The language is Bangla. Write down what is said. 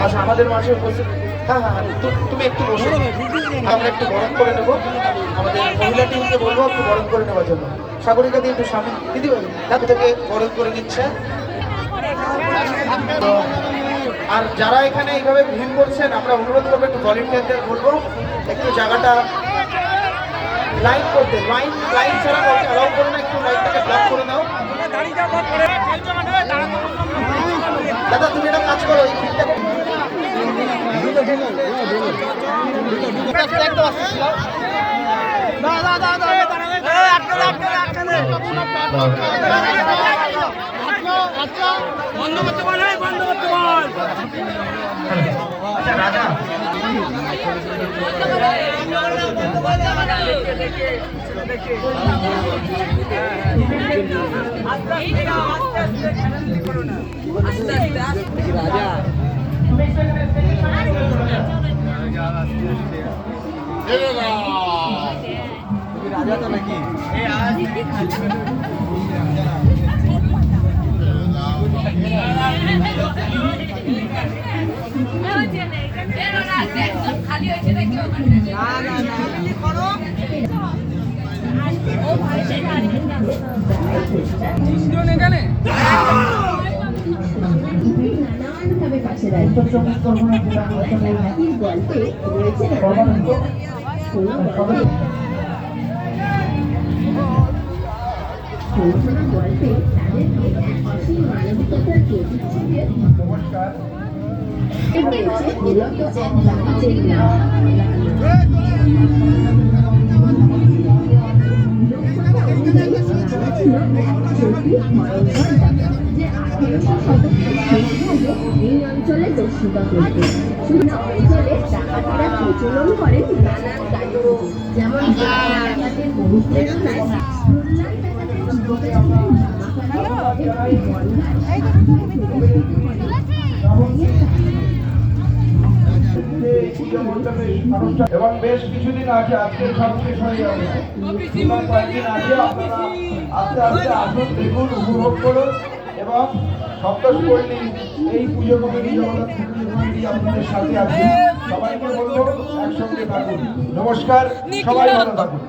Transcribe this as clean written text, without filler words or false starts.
আচ্ছা, আমাদের মাঝে উপস্থিত, হ্যাঁ হ্যাঁ হ্যাঁ, তুমি একটু বসো, আমরা একটু গরম করে নেবো। আমাদের মহিলা টিমকে বলবো একটু গরম করে নেওয়ার জন্য। সাগরিকা দিয়ে একটু সামনে দিদি থেকে গরম করে নিচ্ছে। আর যারা এখানে এইভাবে ভিড় করছেন, আমরা অনুরোধ করবো একটু ভলেন্টিয়ারদের বলবো একটু জায়গাটা লাইন করতে, লাইন ছাড়া করতে অ্যালাউ করে না, একটু লাইনটাকে ব্লক করে দাও। দাদা তুমি একটা কাজ করো, এই ভিড়টাকে বন্ধ করতে বল, বন্ধ করতে বল। আচ্ছা রাজা, রাজা তো নাকি খালি হয়েছে নাকি নানানভাবে পাশে দায়িত্ব চব্বিশ পরগনা জেলা হাসপাতালের হাতির গল্পে রয়েছে গল্পে তাদেরকে অসীম মানবিকতার প্রতীক চিহ্নে রয়েছে মূলত এক বাণিজ্যের নাম। ছিল এই অঞ্চলে দস্যুতা করত। অঞ্চলে ডাকাতেরা প্রচলন করেন নানান কার্যক্রম, যেমন ডাকাতের অনুপ্রেরণায় এবং বেশ কিছুদিন আছে, আজকে সব শেষ হয়ে যাবে, কয়েকদিন আগে আপনারা আস্তে আস্তে আসুন, দেখুন, উপভোগ করুন এবং সপ্তপল্লী এই পুজো কমিটি জগন্নাথ কমিটি আপনাদের সাথে আছে। সবাইকে বলবো একসঙ্গে থাকুন। নমস্কার, সবাই ভালো থাকুন।